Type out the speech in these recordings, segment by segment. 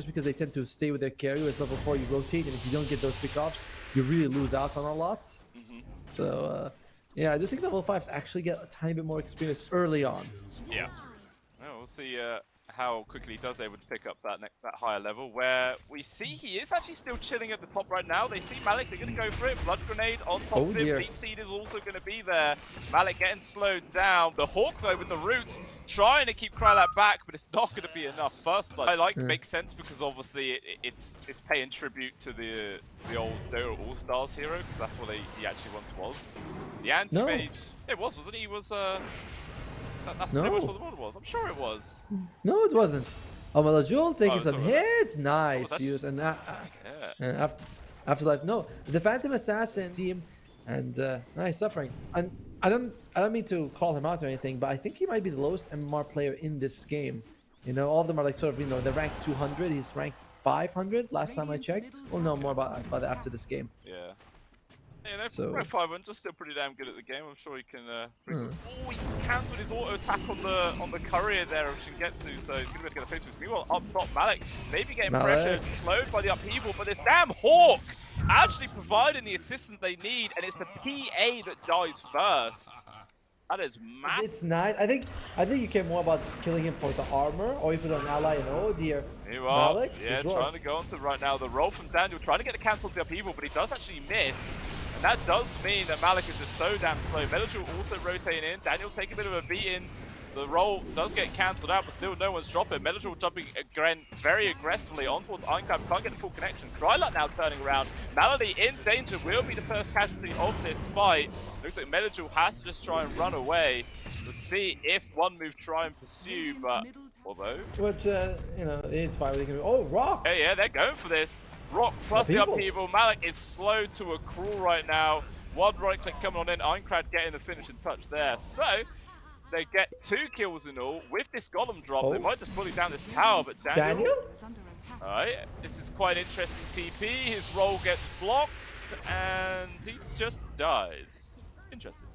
just because they tend to stay with their carry. Whereas level 4, you rotate, and if you don't get those pickoffs, you really lose out on a lot. So, yeah, I do think level 5s actually get a tiny bit more experience early on. Yeah. Well, we'll see how quickly he does able to pick up that higher level, where we see he is actually still chilling at the top right now. They see Malik, they're going to go for it. Blood Grenade on top of him. Leech Seed is also going to be there. Malik getting slowed down. The Hawk, though, with the roots, trying to keep Krylat back, but it's not going to be enough. First Blood, I like, makes sense because obviously it's paying tribute to the old Dota All-Stars hero, because that's what he actually once was. The anti-mage, it wasn't he? He was that's pretty much what the model was. I'm sure it was. No, it wasn't. Oh, mellojul taking some hits. Nice use. And AfterLife. No, the Phantom Assassin team, and nice suffering. And I don't mean to call him out or anything, but I think he might be the lowest MMR player in this game. You know, all of them are like sort of, you know, they're ranked 200. He's ranked 500 last time I checked. We'll know more about that after this game. Yeah. You know, so, 500's still pretty damn good at the game. I'm sure he can bring some. Oh, he cancelled his auto attack on the courier there of Shigetsu, so he's going to be able to get a face boost. Meanwhile, up top, Malik maybe getting pressured, slowed by the upheaval, but this damn Hawk actually providing the assistance they need, and it's the PA that dies first. That is massive. It's nice. I think you care more about killing him for the armor, or you put an ally, and oh dear. Malik, yeah, trying to go onto right now the roll from Danial, trying to get the cancel the upheaval, but he does actually miss. And that does mean that Malik is just so damn slow. mellojul also rotating in. Danial taking a bit of a beating. The roll does get cancelled out, but still no one's dropping. mellojul jumping again very aggressively on towards Ainkrad. Can't get the full connection. Krylat now turning around. Malady in danger, will be the first casualty of this fight. Looks like mellojul has to just try and run away. Let's see if one move try and pursue, but although... Which, you know, is fine. Oh, Rock! Yeah, they're going for this. Rock plus the upheaval. Malik is slow to a crawl right now. One right click coming on in. Ainkrad getting the finishing touch there. So, they get 2 kills in all. With this golem drop, they might just bully down this tower, but Danial? Alright, this is quite an interesting TP. His roll gets blocked, and he just dies. Interesting.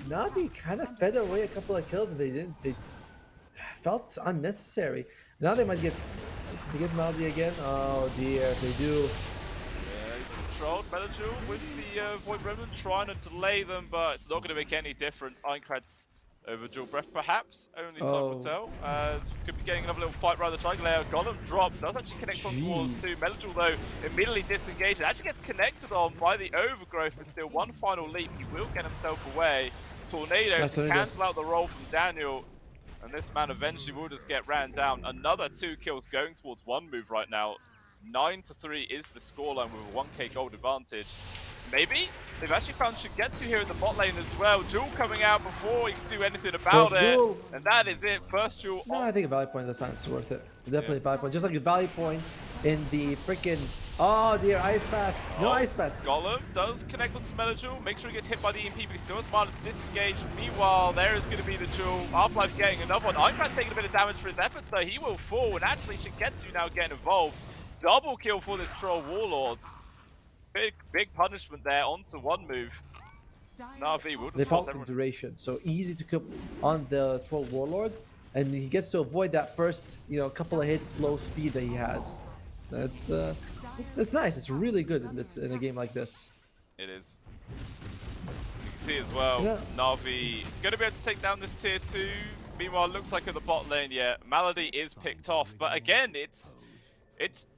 NaVi kind of fed away a couple of kills, and they felt unnecessary. Now they might get Malady again. Oh dear, they do. Yeah, he's controlled. mellojul with the Void Remnant trying to delay them, but it's not going to make any difference. Ainkrad's over dual breath, perhaps. Only time will tell. Could be getting another little fight around the triangle layer. Golem drop does actually connect on towards 2. mellojul, though, immediately disengaged. It actually gets connected on by the overgrowth, but still one final leap. He will get himself away. Tornado to cancel out the roll from Danial. And this man eventually will just get ran down. Another 2 kills going towards one move right now. 9-3 is the scoreline with a 1k gold advantage. Maybe they've actually found Shigetsu here in the bot lane as well. Jewel coming out before you can do anything about it. And that is it. First Jewel. No, I think a Valley Point in the science is worth it. Definitely a Valley Point. Just like a Valley Point in the freaking... Oh dear, Ice Path. No Ice Path. Golem does connect onto mellojul. Make sure he gets hit by the EMP, but he still has Malta to disengage. Meanwhile, there is going to be the Jewel. AfterLife getting another one. Ainkrad taking a bit of damage for his efforts, though. He will fall, and actually Shigetsu now getting involved. Double kill for this Troll Warlords. Big punishment there onto one move. NaVi will just force everyone. Duration, so easy to kill on the Troll Warlord, and he gets to avoid that first, you know, couple of hits, low speed that he has. That's it's nice. It's really good in a game like this. It is. You can see as well, NaVi going to be able to take down this tier 2. Meanwhile, it looks like at the bot lane, Malady is picked off, but again, it's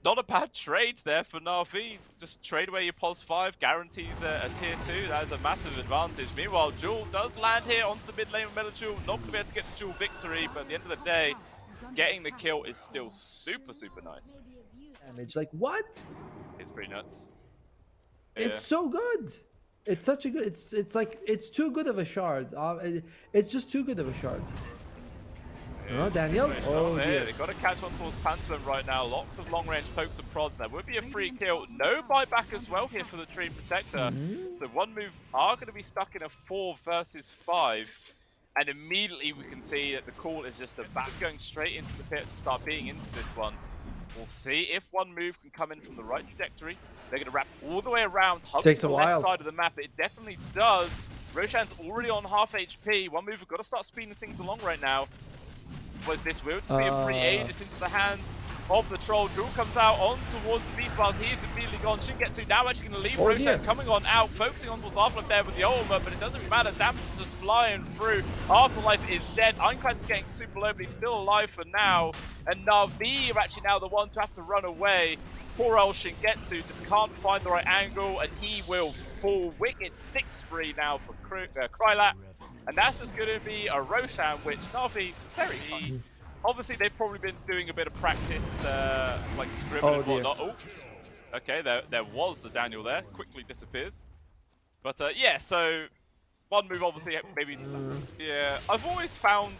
not a bad trade there for NaVi. Just trade away your POS 5, guarantees a tier 2. That is a massive advantage. Meanwhile, Jewel does land here onto the mid lane with mellojul. Not going to be able to get the Jewel victory, but at the end of the day, getting the kill is still super, super nice. Damage, like what? It's pretty nuts. It's so good. It's such a good. It's like it's too good of a shard. It's just too good of a shard. Oh, Danial. Oh, dear. They've got to catch on towards Pantomem right now. Lots of long-range pokes and prods. There would be a free kill. No buyback as well here for the Dream Protector. So one move are going to be stuck in a 4 versus 5. And immediately we can see that the call is just going straight into the pit to start being into this one. We'll see if one move can come in from the right trajectory. They're going to wrap all the way around, hug to the left side of the map. It definitely does. Roshan's already on half HP. One move, we've got to start speeding things along right now. Was this will just be a free Aegis into the hands of the troll. Jewel comes out on towards the beast whilst he is immediately gone. Shigetsu now actually going to leave Roshan coming on out, focusing on towards AfterLife there with the ultimate, but it doesn't matter. Damage is just flying through. AfterLife is dead. Ainkrad's getting super low, but he's still alive for now. And NaVi are actually now the ones who have to run away. Poor old Shigetsu just can't find the right angle, and he will fall. Wicked 6-3 now for Krylat. And that's just going to be a Roshan, which NaVi, very kind. Obviously, they've probably been doing a bit of practice, like scrimming and whatnot. Oh, okay, there was the Danial there. Quickly disappears. But yeah, so one move, obviously, maybe just yeah. I've always found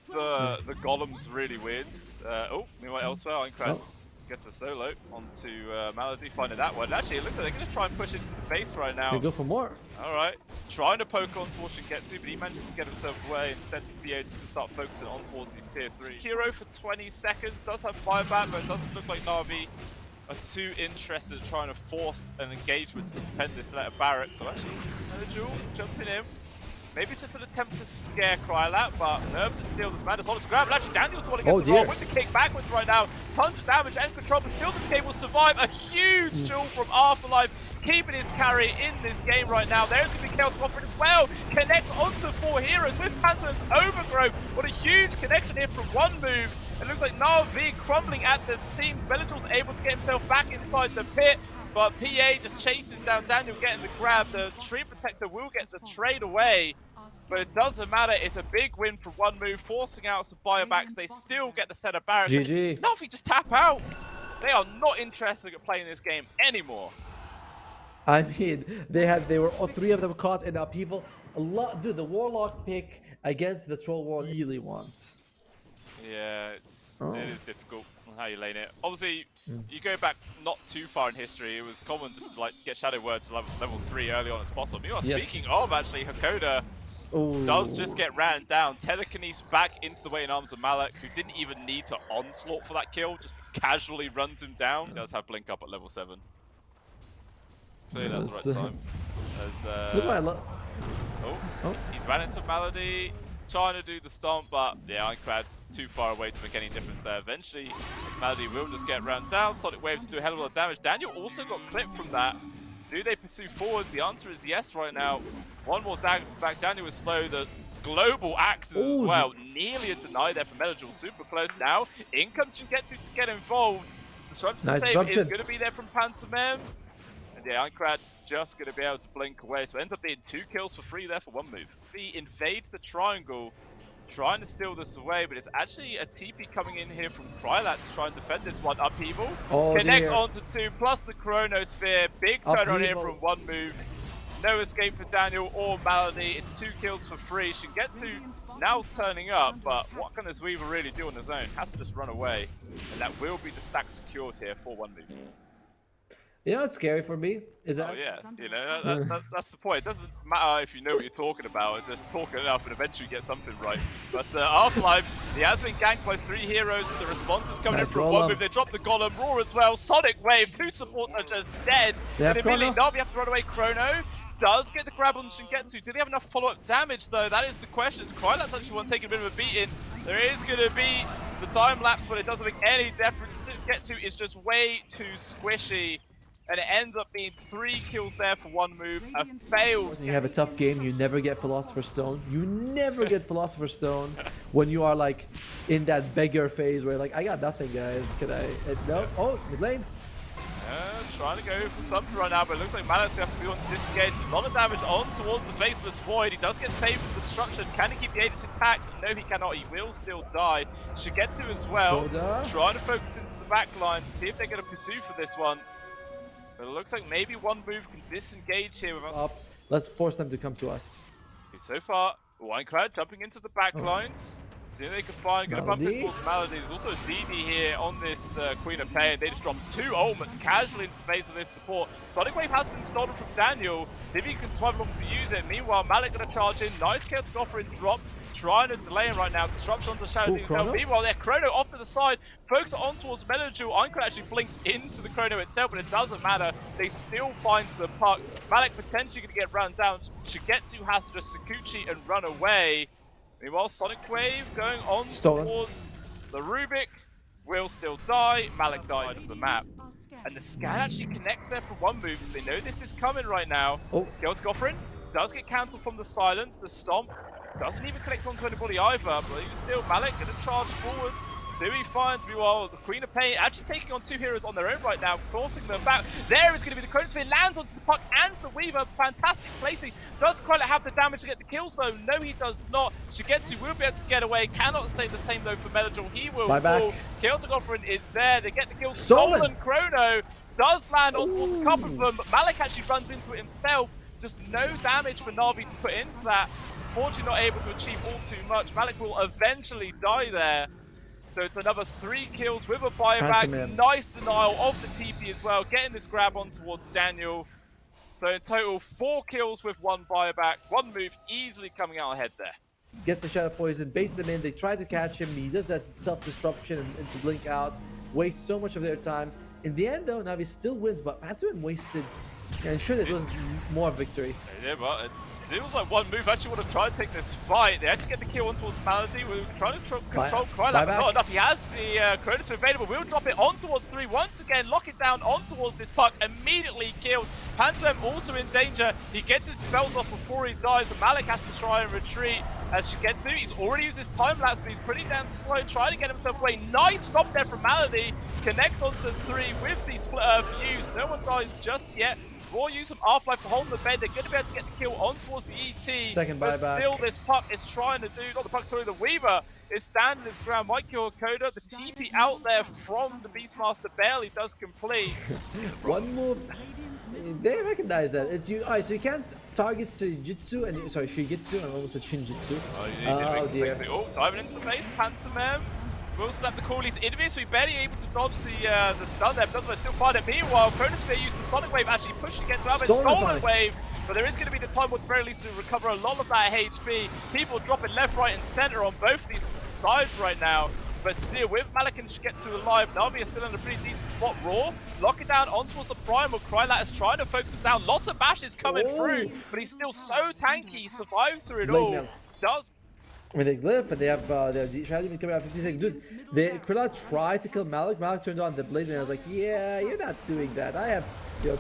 the golems really weird. Oh, meanwhile, elsewhere, Ainkrad gets a solo onto Malady, finding that one. Actually, it looks like they're going to try and push into the base right now. They go for more. All right, trying to poke on towards Shigetsu, but he manages to get himself away. Instead, BA just going to start focusing on towards these tier 3. Hero for 20 seconds, does have buyback, but it doesn't look like NaVi are too interested in trying to force an engagement to defend this letter barrack. So actually, mellojul jumping in. Maybe it's just an attempt to scare Krylat, but nerves are still this man is on to grab. And actually, Daniel's the one against the roll with the kick backwards right now. Tons of damage and control, but still the game will survive. A huge duel from AfterLife, keeping his carry in this game right now. There's going to be Chaos offering as well. Connects onto 4 heroes with Pantomem's overgrowth. What a huge connection here from one move. It looks like NaVi crumbling at the seams. mellojul's able to get himself back inside the pit. But PA just chases down Danial, getting the grab. The Tree Protector will get the trade away. But it doesn't matter. It's a big win from one move, forcing out some buybacks. They still get the set of barracks. GG. NaVi just tap out. They are not interested in playing this game anymore. I mean, they were all 3 of them caught in upheaval. Dude, the Warlock pick against the Troll War really want. Yeah, it is difficult on how you lane it. Obviously, you go back not too far in history, it was common just to like get Shadow Word to level 3 early on as possible. Speaking of, actually, Xakoda does just get ran down. Telekinesis back into the waiting arms of Malik, who didn't even need to onslaught for that kill, just casually runs him down. He does have Blink up at level 7. Clearly that's the right time. That's why I love. He's ran into Malady, trying to do the stomp, but yeah, Ainkrad too far away to make any difference there. Eventually, Malady will just get ran down. Sonic Waves do a hell of a lot of damage. Danial also got clipped from that. Do they pursue forwards? The answer is yes right now. One more dagger to the back. Daniel is slow. The global axes as well. Nearly a deny there for mellojul. Super close now. In comes Shigetsu to get involved. Disruption save is going to be there from Pantomem. And yeah, Ainkrad just going to be able to blink away. So it ends up being 2 kills for free there for one move. We invade the triangle, trying to steal this away, but it's actually a TP coming in here from Krylat to try and defend this one. Upheaval. Connect onto 2, plus the Chronosphere. Big turnaround here from one move. No escape for Danial or Malady. It's 2 kills for free. Shigetsu now turning up, but what can this Weaver really do on his own? Has to just run away, and that will be the stack secured here for one move. You know what's scary for me? Is that yeah, you know, that's the point. It doesn't matter if you know what you're talking about, just talk enough and eventually get something right. But AfterLife, he has been ganked by 3 heroes, but the response is coming in from one move. They drop the Golem, Roar as well, Sonic Wave, 2 supports are just dead. And immediately NaVi have to run away. Chrono does get the grab on Shigetsu. Do they have enough follow-up damage though? That is the question. Krylat's actually one taking a bit of a beating. There is going to be the time lapse, but it doesn't make any difference. Shigetsu is just way too squishy. And it ends up being 3 kills there for one move. A failed. When you have a tough game, you never get Philosopher's Stone. You never get Philosopher's Stone when you are like in that beggar phase where like, I got nothing, guys. Can I? No. Oh, mid lane. Trying to go for something right now, but it looks like Malik's going to have to be on to disengage. A lot of damage on towards the Faceless Void. He does get saved from the destruction. Can he keep the Aegis intact? No, he cannot. He will still die. Shigetsu as well. Trying to focus into the back line to see if they're going to pursue for this one. But it looks like maybe one move can disengage here with us. Let's force them to come to us. Okay, so far, Ainkrad jumping into the back lines. See if they can find, going to bump it towards Malady. There's also a DD here on this Queen of Pain. They just dropped 2 ultimates casually into the face of this support. Sonic Wave has been stolen from Danial. See if he can swipe along to use it. Meanwhile, Malik going to charge in. Nice chaotic offering drop. Trying to delay him right now. Disruption on the Shadow himself. Meanwhile, their Chrono off to the side. Focus on towards mellojul. Ainkrad actually blinks into the Chrono itself, but it doesn't matter. They still find the puck. Malik potentially going to get run down. Shigetsu has to just Sakuchi and run away. Meanwhile, Sonic Wave going on towards the Rubik. will still die. Malik dies of the map. And the scan actually connects there for one move, so they know this is coming right now. Oh. Kills Goffrin, does get cancelled from the silence. The stomp doesn't even connect onto anybody either, but even still, Malik gonna charge forwards. So he finds, meanwhile, the Queen of Pain actually taking on two heroes on their own right now, forcing them back. There is going to be the Chronosphere, lands onto the puck and the Weaver. Fantastic placing. Does Krylat have the damage to get the kills though? No, he does not. Shigetsu will be able to get away. Cannot say the same though for mellojul. He will fall. Kill to Goffrin is there. They get the kill. Stolen Chrono does land on towards a couple of them, but Malik actually runs into it himself. Just no damage for NaVi to put into that. Fortunately not able to achieve all too much. Malik will eventually die there. So it's another 3 kills with a buyback. Pantomem. Nice denial of the TP as well. Getting this grab on towards Danial. So in total, 4 kills with 1 buyback. 1 move easily coming out ahead there. Gets the Shadow Poison, baits them in. They try to catch him. He does that self-disruption and to blink out. Wastes so much of their time. In the end, though, NaVi still wins, but Pantomem wasted. Yeah, sure, it was more victory. Yeah, but it feels like 1 move actually would have tried to take this fight. They actually get the kill on towards Malady. We're trying to control Krylat, but not enough. He has the Chronosphere available. We'll drop it on towards 3 once again. Lock it down on towards this puck. Immediately killed. Pantomem also in danger. He gets his spells off before he dies, and Malik has to try and retreat. As Shigetsu, he's already used his time lapse, but he's pretty damn slow, trying to get himself away. Nice stop there from Malady. Connects onto 3 with the splitter fuse. No one dies just yet. Raw use some AfterLife to hold the bed. They're going to be able to get the kill on towards the ET. Second but buyback. Still, this puck is trying to do, not the puck, sorry, the Weaver is standing his ground. Might kill Xakoda. The TP out there from the Beastmaster barely does complete. 1 move. They recognize that. Alright, so you can't target Shigetsu and Shigetsu. I almost said Shinjitsu. Oh dear. Oh, diving into the base. Pantomem will slap the Coolies in this, so he barely able to dodge the stun there, but does still find it. Meanwhile, Chronosphere used the Sonic Wave, actually pushing against out, but Stolen Wave. But there is going to be the time, at the very least, to recover a lot of that HP. People dropping left, right, and center on both these sides right now. But still, with Malik and Shigetsu alive, NaVi is still in a pretty decent spot. Raw, lock it down on towards the Primal. Krylat is trying to focus it down. Lots of bashes coming through, but he's still so tanky. He survives through it all. Does. I mean, they glyph and they have the Shadow Demon coming out 50 seconds. Dude, Krylat tried to kill Malik. Malik turned on the blade and I was like, yeah, you're not doing that. I have,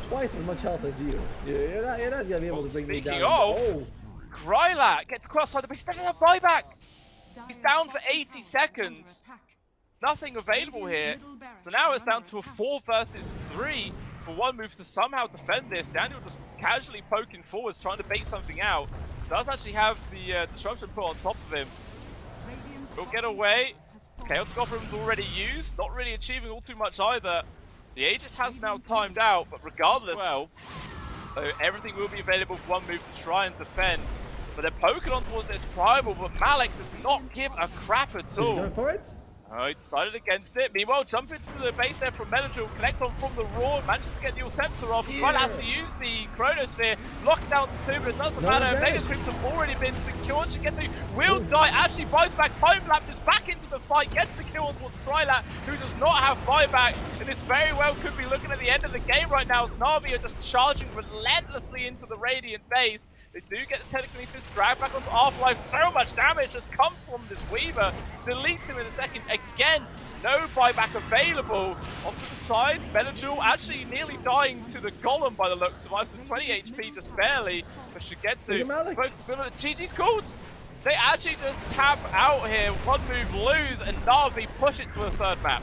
twice as much health as you. You're not gonna be able to bring me down. Speaking of, Krylat gets cross-side, but he still doesn't have buyback. He's down for 80 seconds. Nothing available here. So now it's down to a 4 versus 3 for 1 move to somehow defend this. Danial just casually poking forwards, trying to bait something out. Does actually have the destruction put on top of him. Will get away. Chaotic Offering's already used, not really achieving all too much either. The Aegis has now timed out, but regardless, so everything will be available for 1 move to try and defend. But they're poking on towards this Primal, but Malik does not give a crap at all. Is he going for it? Oh, he decided against it. Meanwhile, jump into the base there from mellojul, connect on from the Raw, manages to get the Scepter off. Krylat has to use the Chronosphere, lock it down to 2, but it doesn't matter. Mega Crypts have already been secured. Shigetsu will die, actually buys back, time lapses back into the fight, gets the kill on towards Krylat, who does not have buyback. And this very well could be looking at the end of the game right now, as NaVi are just charging relentlessly into the Radiant base. They do get the telekinesis, drag back onto AfterLife. So much damage just comes from this Weaver. Deletes him in a second. Again, no buyback available. Onto the side, mellojul actually nearly dying to the Golem by the looks. Survives with 20 HP, just barely. But Shigetsu, GG's calls. They actually just tap out here. 1 move lose, and NaVi push it to a 3rd map.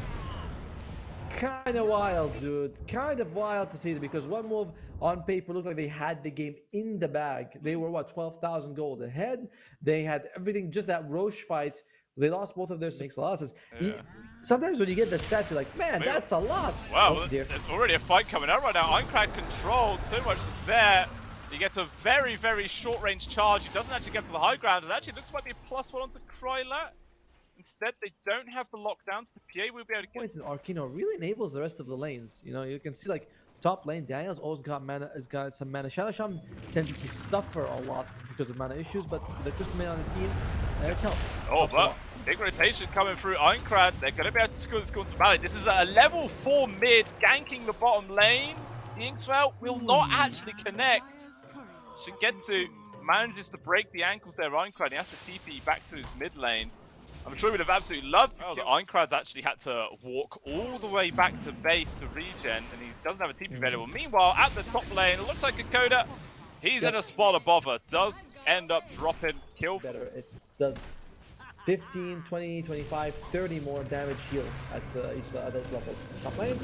Kind of wild, dude. Kind of wild to see it, because 1 move on paper looked like they had the game in the bag. They were, what, 12,000 gold ahead. They had everything, just that Roche fight. They lost both of their 6 losses. Yeah. Sometimes when you get that stat, you're like, man, that's a lot. Wow, there's already a fight coming out right now. Ainkrad controlled, so much is there. He gets a very, very short-range charge. He doesn't actually get to the high ground. It actually looks like be a +1 onto Krylat. Instead, they don't have the lockdowns. The PA will be able to get... And Arcano really enables the rest of the lanes. You can see, like, top lane, Daniel's always got mana, has got some mana. Shadow Shaman tended to suffer a lot because of mana issues, but the Crystal Man on the team, it helps. Oh, but big rotation coming through Ainkrad. They're going to be able to score this to Malady. This is a level 4 mid, ganking the bottom lane. The Inkswell will not actually connect. Shigetsu manages to break the ankles there, Ainkrad. He has to TP back to his mid lane. I'm sure we'd have absolutely loved to kill. Ainkrad's actually had to walk all the way back to base to regen, and he doesn't have a TP available. Meanwhile, at the top lane, it looks like Xakoda, he's in a spot above her, does end up dropping kill. Better. It does 15, 20, 25, 30 more damage heal at each of those levels. Top lane.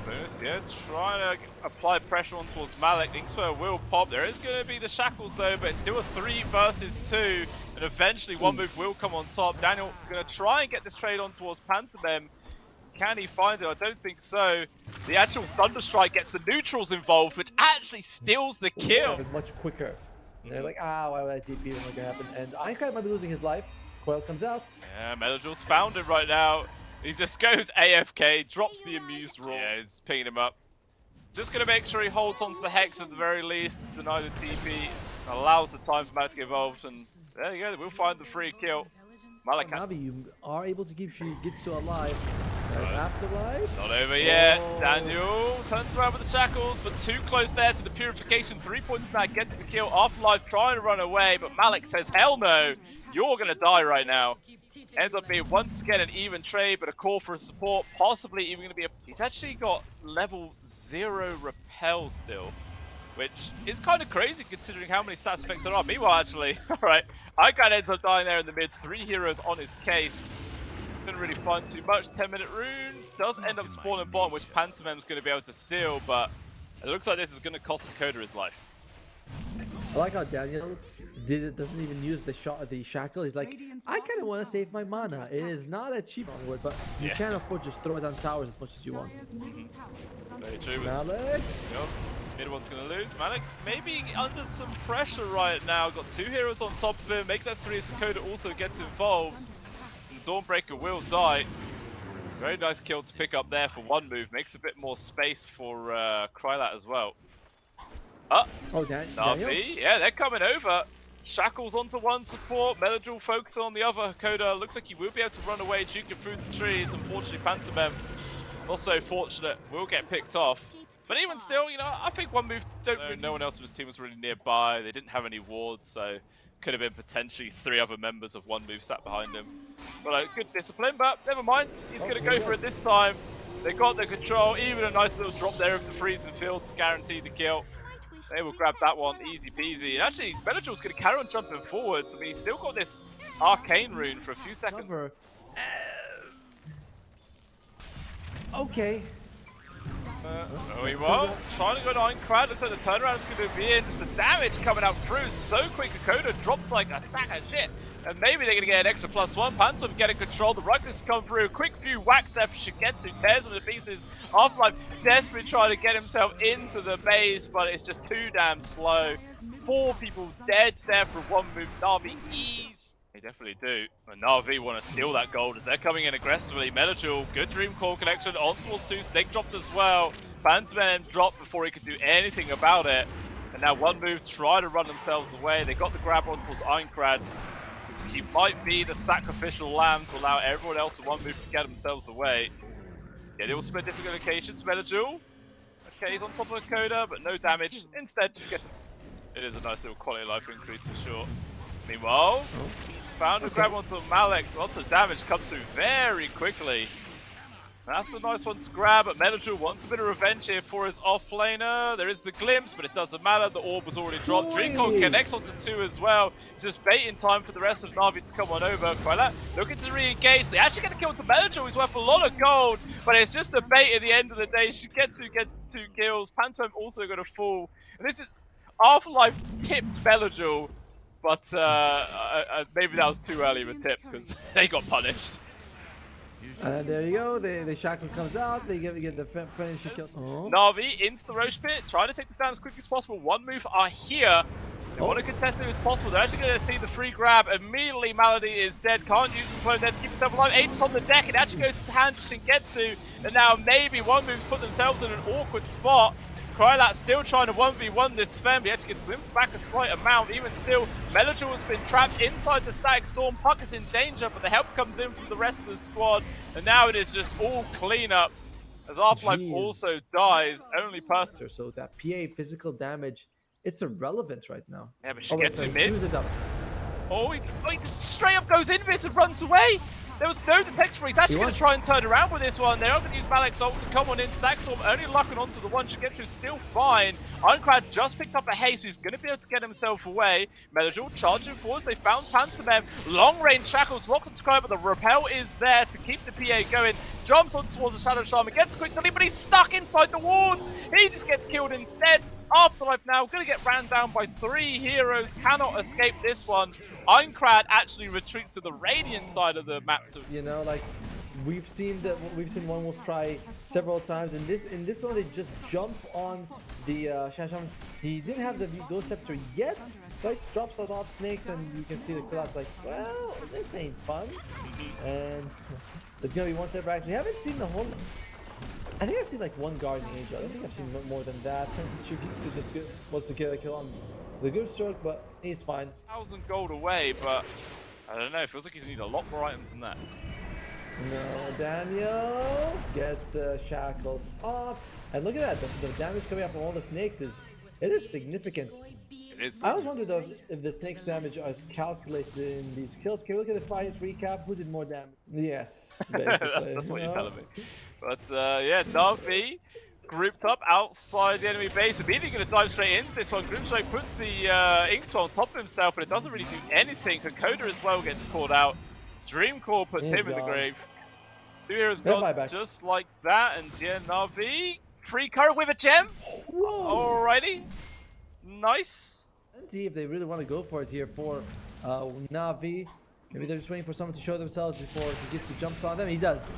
Bonus, yeah, trying to apply pressure on towards Malik. Inksware will pop. There is going to be the shackles though, but it's still a 3 versus 2, and eventually one move will come on top. Daniel going to try and get this trade on towards Pantomem. Can he find it? I don't think so. The actual Thunderstrike gets the neutrals involved, which actually steals the kill. Much quicker. They're like, why would I TP when that can happen? And Ainkrad might be losing his life. Coil comes out. Yeah, mellojul's found him right now. He just goes AFK, drops the Amuse roll. Yeah, he's picking him up. Just going to make sure he holds onto the Hex at the very least, deny the TP, allows the time for Malik to get involved, and there you go, we'll find the free kill. Malik, NaVi, you are able to keep Shigetsu alive. There's AfterLife. Not over yet. Daniel turns around with the shackles, but too close there to the purification. 3 points now, gets the kill. AfterLife trying to run away, but Malik says, hell no, you're going to die right now. Ends up being once again an even trade, but a call for a support, possibly even going to be a... He's actually got level 0 repel still, which is kind of crazy considering how many stats effects there are. Meanwhile, actually, alright, Ainkrad ends up dying there in the mid. 3 heroes on his case. Didn't really find too much. 10-minute rune does end up spawning bottom, which Pantomem's going to be able to steal, but it looks like this is going to cost Xakoda his life. I like how Daniel doesn't even use the shackle. He's like, I kind of want to save my mana. It is not a cheap one, but you can't afford to just throw it on towers as much as you want. Very true. Malik. Yep. Mid one's going to lose. Malik maybe under some pressure right now. Got 2 heroes on top of him. Make that 3 as Xakoda also gets involved. And Dawnbreaker will die. Very nice kill to pick up there for one move. Makes a bit more space for Krylat as well. NaVi, yeah, they're coming over. Shackles onto one support, mellojul focusing on the other. Xakoda looks like he will be able to run away, juking through the trees. Unfortunately, Pantomem, not so fortunate, will get picked off. But even still, you know, I think one move, no one else in his team was really nearby. They didn't have any wards, so could have been potentially 3 other members of one move sat behind him. But good discipline, but never mind. He's going to go for it this time. They got the control, even a nice little drop there of the freezing field to guarantee the kill. They will grab that one, easy peasy. And actually, mellojul's going to carry on jumping forwards. I mean, he's still got this arcane rune for a few seconds. Okay. He won't. Trying to go to Ainkrad. Looks like the turnaround is going to be in. Just the damage coming out through so quick. Xakoda drops like a sack of shit. And maybe they're going to get an extra +1. Pantomem getting control. The Ruckus come through. Quick few whacks there for Shigetsu. Tears him to pieces. AfterLife desperately trying to get himself into the base, but it's just too damn slow. 4 people dead there for one move. NaVi ease. They definitely do. And NaVi want to steal that gold as they're coming in aggressively. mellojul, good Dream Core connection on towards 2. Snake dropped as well. Pantomem dropped before he could do anything about it. And now one move, try to run themselves away. They got the grab on towards Ainkrad. So he might be the sacrificial lamb to allow everyone else in one move to get themselves away. Yeah, they will split different locations. mellojul. Okay, he's on top of Xakoda, but no damage. Instead, just gets it is a nice little quality of life increase for sure. Meanwhile, found a grab onto Malik. Lots of damage comes through very quickly. That's a nice one to grab, but mellojul wants a bit of revenge here for his offlaner. There is the glimpse, but it doesn't matter. The orb was already dropped. Dreamcock connects onto 2 as well. It's just baiting time for the rest of NaVi to come on over. Krylat looking to re-engage. They actually get a kill to mellojul. He's worth a lot of gold, but it's just a bait at the end of the day. Shigetsu gets the 2 kills. Pantomem also got a fall. And this is AfterLife tipped mellojul, but maybe that was too early of a tip because they got punished. And there you go, the shackle comes out, they get the finishing kill. NaVi into the Roche pit, trying to take this down as quickly as possible. One move are here. They want to contest it as possible. They're actually going to see the free grab. Immediately, Malady is dead. Can't use the clone there to keep himself alive. Aegis on the deck. It actually goes to the hand of Shigetsu. And now maybe one move's put themselves in an awkward spot. Krylat still trying to 1v1 this Sven, but he actually gets glimpsed back a slight amount. Even still, mellojul has been trapped inside the static storm. Puck is in danger, but the help comes in from the rest of the squad. And now it is just all cleanup as AfterLife also dies. Only person. So that PA physical damage, it's irrelevant right now. Yeah, but Shigetsu mids. Oh, he straight up goes in this and runs away. There was no detection for it. He's actually going to try and turn around with this one. They're not going to use Malik's ult to come on in. Stackstorm only locking onto the one. Shigetsu is still fine. Ainkrad just picked up a haste, so he's going to be able to get himself away. mellojul charging forwards. They found Pantomem. Long range shackles locked onto Krylat, but the repel is there to keep the PA going. Jumps on towards the Shadow Shaman, gets a quick delete, but he's stuck inside the wards. He just gets killed instead. AfterLife now going to get ran down by 3 heroes. Cannot escape this one. Ainkrad actually retreats to the Radiant side of the map. You know, like we've seen one wolf try several times. In this one, they just jump on the Shashaman. He didn't have the Ghost Scepter yet, but he just drops out off snakes, and you can see the Krylat's like, well, this ain't fun. And there's gonna be one step back. We haven't seen the whole. I think I've seen like one Guardian Angel. I don't think I've seen more than that. Shigetsu just wants to get a kill on the good stroke, but he's fine. 1,000 gold away, but I don't know. It feels like he's needed a lot more items than that. No, Daniel gets the shackles off, and look at that. The damage coming off from all the snakes is significant. It is. I always wondered though if the snake's damage is calculated in these kills. Can we look at the fight recap? Who did more damage? Yes, basically. that's what you're telling me. But yeah, NaVi grouped up outside the enemy base. Immediately going to dive straight into this one. Grimstrike puts the Inkswell on top of himself, but it doesn't really do anything. Xakoda as well gets called out. Dreamcore puts him in the grave. 2 heroes gone just like that. And yeah, NaVi, free current with a gem. Whoa. Alrighty. Nice. And see if they really want to go for it here for NaVi. Maybe they're just waiting for someone to show themselves before he gets to jump on them. He does.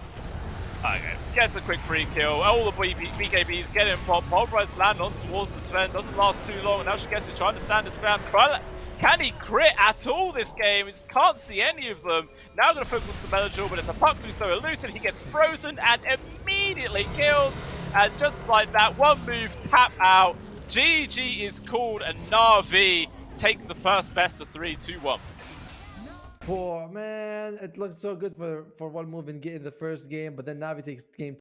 Okay, gets a quick free kill. All the BKBs get him popped. Pulverize land on towards the Sven. Doesn't last too long. And now Shigetsu trying to stand his ground. Krylat, can he crit at all this game? We just can't see any of them. Now going to focus on mellojul, but it's a puck to be so elusive. He gets frozen and immediately killed. And just like that, one move, tap out. GG is called, and NaVi take the first best of 3, 2-1. Poor man, it looked so good for one move in the first game, but then NaVi takes game